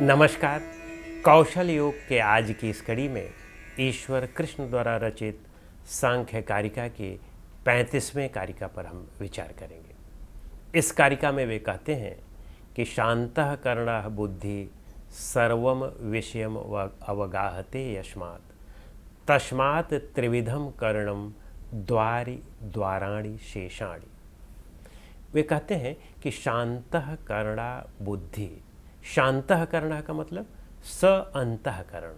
नमस्कार। कौशल योग के आज की इस कड़ी में ईश्वर कृष्ण द्वारा रचित सांख्य कारिका के 35वें कारिका पर हम विचार करेंगे। इस कारिका में वे कहते हैं कि शांतः करणः बुद्धि सर्वम विषयम अवगाहते यस्मात् तस्मात् त्रिविधम करणम द्वारि द्वाराणि शेषाणि। वे कहते हैं कि शांतः करणा बुद्धि, शांतः करणा का मतलब स अंतःकरण,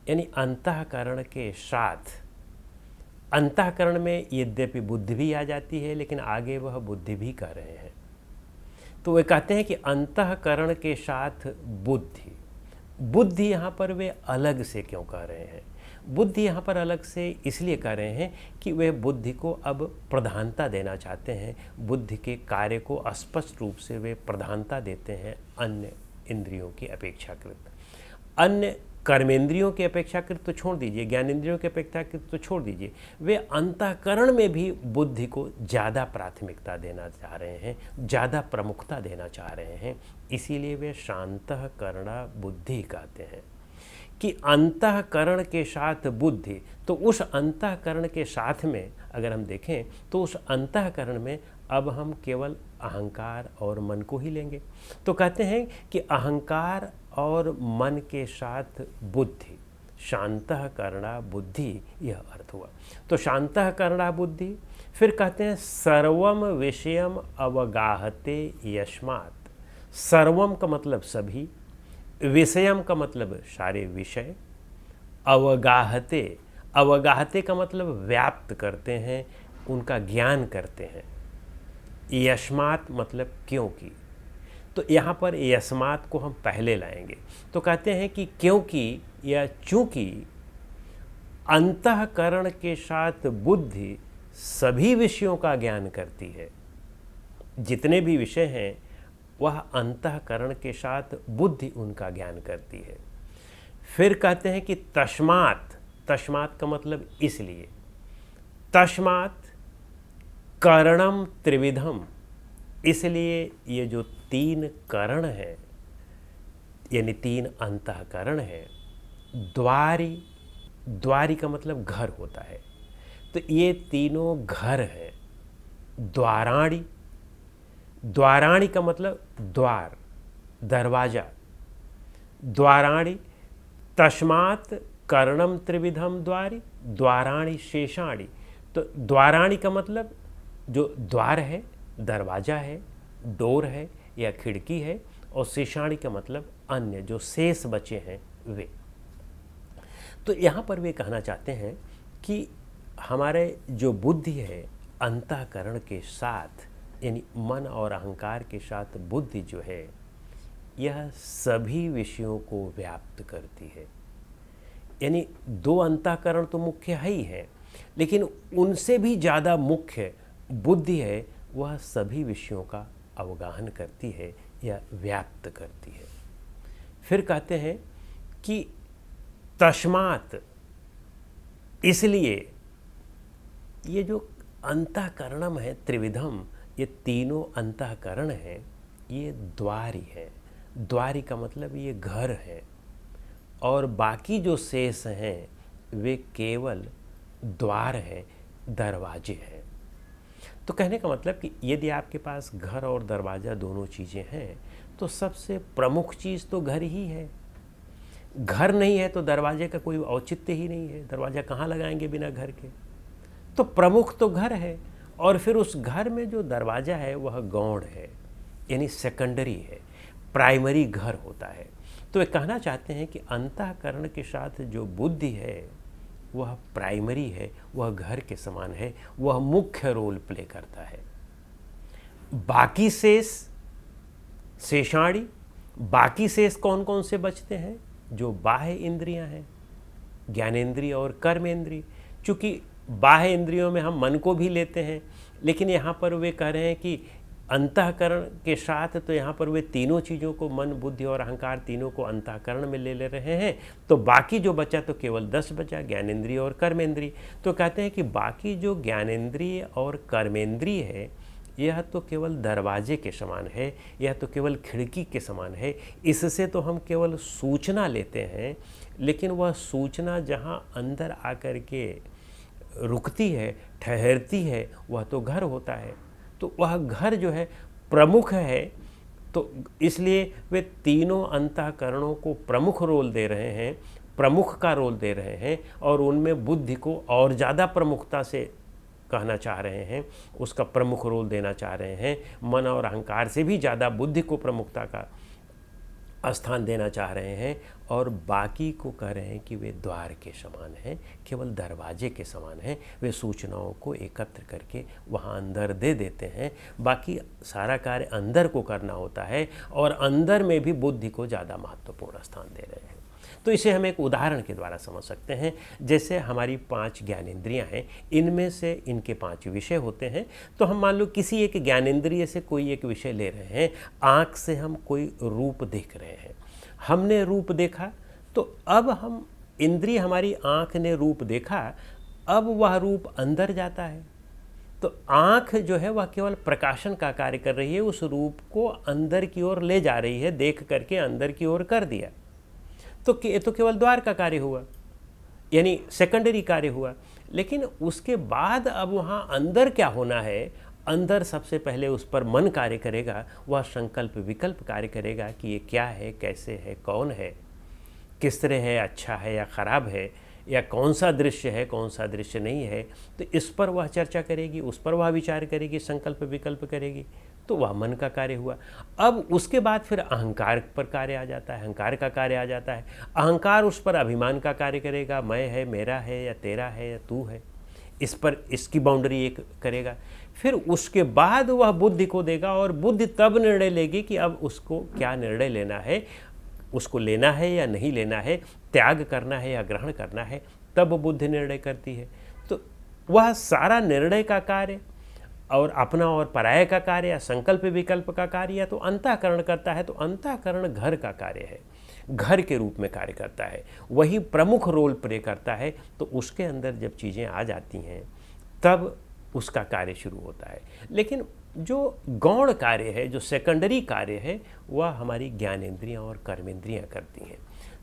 यानी अंतःकरण के साथ। अंतःकरण में यद्यपि बुद्धि भी आ जाती है, लेकिन आगे वह बुद्धि भी कह रहे हैं। तो वे कहते हैं कि अंतःकरण के साथ बुद्धि। बुद्धि यहाँ पर वे अलग से क्यों कह रहे हैं? बुद्धि यहाँ पर अलग से इसलिए कह रहे हैं कि वे बुद्धि को अब प्रधानता देना चाहते हैं। बुद्धि के कार्य को स्पष्ट रूप से वे प्रधानता देते हैं अन्य इंद्रियों की अपेक्षाकृत। अन्य कर्मेंद्रियों की अपेक्षाकृत तो छोड़ दीजिए, ज्ञानेंद्रियों की अपेक्षाकृत तो छोड़ दीजिए, वे अंतःकरण में भी बुद्धि को ज़्यादा प्राथमिकता देना चाह रहे हैं, ज़्यादा प्रमुखता देना चाह रहे हैं। इसीलिए वे शांतःकरणा बुद्धि कहते हैं कि अंतःकरण के साथ बुद्धि। तो उस अंतःकरण के साथ में अगर हम देखें तो उस अंतःकरण में अब हम केवल अहंकार और मन को ही लेंगे। तो कहते हैं कि अहंकार और मन के साथ बुद्धि, शांतःकरणा बुद्धि, यह अर्थ हुआ। तो शांतःकरणा बुद्धि, फिर कहते हैं सर्वम विषयम अवगाहते यस्मात्। सर्वम का मतलब सभी, विषयम का मतलब सारे विषय, अवगाहते, अवगाहते का मतलब व्याप्त करते हैं, उनका ज्ञान करते हैं। यस्मात् मतलब क्योंकि। तो यहाँ पर यस्मात् को हम पहले लाएंगे। तो कहते हैं कि क्योंकि या चूंकि अंतःकरण के साथ बुद्धि सभी विषयों का ज्ञान करती है। जितने भी विषय हैं वह अंतःकरण के साथ बुद्धि उनका ज्ञान करती है। फिर कहते हैं कि तस्मात्, तस्मात् का मतलब इसलिए, तस्मात् करणम त्रिविधम, इसलिए ये जो तीन करण हैं, यानी तीन अंतःकरण हैं। द्वारी, द्वारी का मतलब घर होता है, तो ये तीनों घर हैं। द्वाराणि, द्वाराणि का मतलब द्वार, दरवाजा। द्वाराणि, तस्मात् करणम त्रिविधम द्वारि द्वाराणि शेषाणि। तो द्वाराणि का मतलब जो द्वार है, दरवाजा है, डोर है या खिड़की है, और शेषाणि का मतलब अन्य जो शेष बचे हैं वे। तो यहाँ पर वे कहना चाहते हैं कि हमारे जो बुद्धि है अंतःकरण के साथ, यानी मन और अहंकार के साथ बुद्धि जो है, यह सभी विषयों को व्याप्त करती है। यानी दो अंतःकरण तो मुख्य है ही है, लेकिन उनसे भी ज़्यादा मुख्य बुद्धि है, वह सभी विषयों का अवगाहन करती है या व्याप्त करती है। फिर कहते हैं कि तस्मात्, इसलिए ये जो अंतःकरणम है त्रिविधम, ये तीनों अंतःकरण हैं, ये द्वारी है। द्वारी का मतलब ये घर है, और बाकी जो शेष हैं वे केवल द्वार हैं, दरवाजे हैं। तो कहने का मतलब कि यदि आपके पास घर और दरवाज़ा दोनों चीज़ें हैं, तो सबसे प्रमुख चीज़ तो घर ही है। घर नहीं है तो दरवाजे का कोई औचित्य ही नहीं है। दरवाज़ा कहाँ लगाएंगे बिना घर के? तो प्रमुख तो घर है, और फिर उस घर में जो दरवाज़ा है वह गौण है, यानी सेकेंडरी है, प्राइमरी घर होता है। तो वे कहना चाहते हैं कि अंतःकरण के साथ जो बुद्धि है वह प्राइमरी है, वह घर के समान है, वह मुख्य रोल प्ले करता है। बाकी शेष, शेषाणि, बाकी शेष कौन कौन से बचते हैं? जो बाह्य इंद्रियां हैं, ज्ञानेंद्रिय और कर्मेंद्रिय। चूँकि बाह्य इंद्रियों में हम मन को भी लेते हैं, लेकिन यहाँ पर वे कह रहे हैं कि अंतःकरण के साथ, तो यहाँ पर वे तीनों चीज़ों को, मन, बुद्धि और अहंकार, तीनों को अंतःकरण में ले रहे हैं। तो बाकी जो बचा तो केवल 10 बचा, ज्ञानेंद्रिय और कर्मेंद्रिय। तो कहते हैं कि बाकी जो ज्ञानेंद्रिय और कर्मेंद्रिय है, यह तो केवल दरवाजे के समान है, यह तो केवल खिड़की के समान है। इससे तो हम केवल सूचना लेते हैं, लेकिन वह सूचना जहाँ अंदर आकर के रुकती है, ठहरती है, वह तो घर होता है। तो वह घर जो है प्रमुख है, तो इसलिए वे तीनों अंतःकरणों को प्रमुख रोल दे रहे हैं, प्रमुख का रोल दे रहे हैं, और उनमें बुद्धि को और ज़्यादा प्रमुखता से कहना चाह रहे हैं, उसका प्रमुख रोल देना चाह रहे हैं। मन और अहंकार से भी ज़्यादा बुद्धि को प्रमुखता का स्थान देना चाह रहे हैं, और बाकी को कह रहे हैं कि वे द्वार के समान हैं, केवल दरवाजे के समान हैं। वे सूचनाओं को एकत्र करके वहाँ अंदर दे देते हैं। बाकी सारा कार्य अंदर को करना होता है, और अंदर में भी बुद्धि को ज़्यादा महत्वपूर्ण स्थान दे रहे हैं। तो इसे हम एक उदाहरण के द्वारा समझ सकते हैं। जैसे हमारी 5 ज्ञानेंद्रियां हैं, इनमें से इनके 5 विषय होते हैं। तो हम मान लो किसी एक ज्ञानेंद्रिय से कोई एक विषय ले रहे हैं। आँख से हम कोई रूप देख रहे हैं, हमने रूप देखा, तो अब हम इंद्रिय, हमारी आँख ने रूप देखा, अब वह रूप अंदर जाता है। तो आँख जो है वह केवल प्रकाशन का कार्य कर रही है, उस रूप को अंदर की ओर ले जा रही है, देख करके अंदर की ओर कर दिया। तो ये तो केवल द्वार का कार्य हुआ, यानी सेकेंडरी कार्य हुआ। लेकिन उसके बाद अब वहाँ अंदर क्या होना है, अंदर सबसे पहले उस पर मन कार्य करेगा, वह संकल्प विकल्प कार्य करेगा कि ये क्या है, कैसे है, कौन है, किस तरह है, अच्छा है या ख़राब है, या कौन सा दृश्य है, कौन सा दृश्य नहीं है। तो इस पर वह चर्चा करेगी, उस पर वह विचार करेगी, संकल्प विकल्प करेगी। तो वह मन का कार्य हुआ। अब उसके बाद फिर अहंकार पर कार्य आ जाता है, अहंकार का कार्य आ जाता है। अहंकार उस पर अभिमान का कार्य करेगा, मैं है, मेरा है, या तेरा है, या तू है, इस पर इसकी बाउंड्री एक करेगा। फिर उसके बाद वह बुद्धि को देगा, और बुद्धि तब निर्णय लेगी कि अब उसको क्या निर्णय लेना है, उसको लेना है या नहीं लेना है, त्याग करना है या ग्रहण करना है, तब बुद्धि निर्णय करती है। तो वह सारा निर्णय का कार्य और अपना और पराये का कार्य या संकल्प विकल्प का कार्य या तो अंतःकरण करता है। तो अंतःकरण घर का कार्य है, घर के रूप में कार्य करता है, वही प्रमुख रोल प्ले करता है। तो उसके अंदर जब चीज़ें आ जाती हैं तब उसका कार्य शुरू होता है। लेकिन जो गौण कार्य है, जो सेकेंडरी कार्य है, वह हमारी ज्ञानेंद्रियां और कर्मेंद्रियां करती हैं।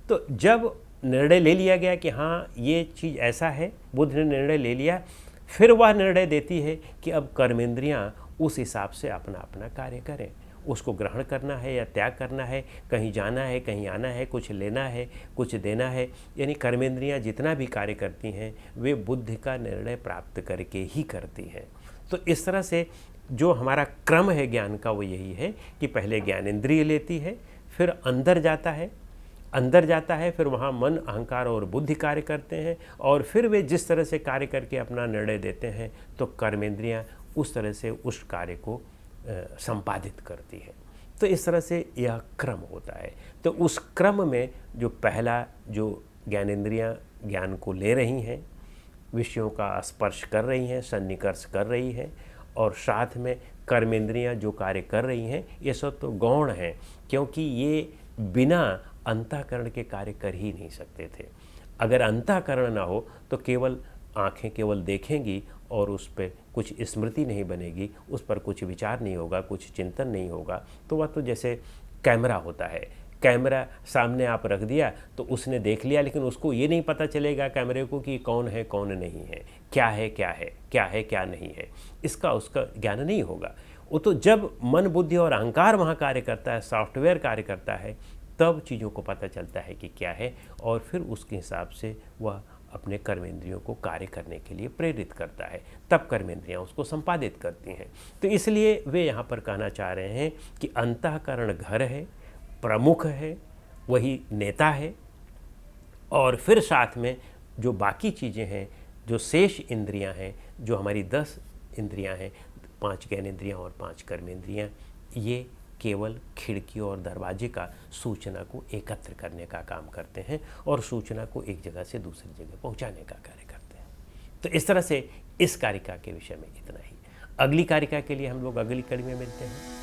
तो जब निर्णय ले लिया गया कि हाँ ये चीज़ ऐसा है, बुद्ध ने निर्णय ले लिया, फिर वह निर्णय देती है कि अब कर्मेंद्रियां उस हिसाब से अपना अपना कार्य करें। उसको ग्रहण करना है या त्याग करना है, कहीं जाना है, कहीं आना है, कुछ लेना है, कुछ देना है। यानी कर्मेंद्रियां जितना भी कार्य करती हैं वे बुद्धि का निर्णय प्राप्त करके ही करती हैं। तो इस तरह से जो हमारा क्रम है ज्ञान का वो यही है कि पहले ज्ञानेंद्रिय लेती है, फिर अंदर जाता है, फिर वहाँ मन, अहंकार और बुद्धि कार्य करते हैं, और फिर वे जिस तरह से कार्य करके अपना निर्णय देते हैं तो कर्मेंद्रियां उस तरह से उस कार्य को संपादित करती है। तो इस तरह से यह क्रम होता है। तो उस क्रम में जो पहला जो ज्ञानेंद्रियां ज्ञान को ले रही हैं, विषयों का स्पर्श कर रही हैं, सन्निकर्ष कर रही हैं, और साथ में कर्मेंद्रियां जो कार्य कर रही हैं, ये सब तो गौण हैं, क्योंकि ये बिना अंतःकरण के कार्य कर ही नहीं सकते थे। अगर अंतःकरण ना हो तो केवल आँखें केवल देखेंगी और उस पर कुछ स्मृति नहीं बनेगी, उस पर कुछ विचार नहीं होगा, कुछ चिंतन नहीं होगा। तो वह तो जैसे कैमरा होता है, कैमरा सामने आप रख दिया तो उसने देख लिया, लेकिन उसको ये नहीं पता चलेगा कैमरे को कि कौन है कौन नहीं है, क्या है क्या है, क्या है क्या नहीं है, इसका उसका ज्ञान नहीं होगा। वो तो जब मन, बुद्धि और अहंकार वहाँ कार्य करता है, सॉफ्टवेयर कार्य करता है, तब चीज़ों को पता चलता है कि क्या है, और फिर उसके हिसाब से वह अपने कर्मेंद्रियों को कार्य करने के लिए प्रेरित करता है, तब कर्मेंद्रियां उसको संपादित करती हैं। तो इसलिए वे यहाँ पर कहना चाह रहे हैं कि अंतःकरण घर है, प्रमुख है, वही नेता है, और फिर साथ में जो बाकी चीज़ें हैं, जो शेष इंद्रियां हैं, जो हमारी 10 इंद्रियां हैं, 5 ज्ञानेंद्रियां और 5 कर्मेंद्रियां, ये केवल खिड़की और दरवाजे का सूचना को एकत्र करने का काम करते हैं और सूचना को एक जगह से दूसरी जगह पहुंचाने का कार्य करते हैं। तो इस तरह से इस कारिका के विषय में इतना ही। अगली कारिका के लिए हम लोग अगली कड़ी में मिलते हैं।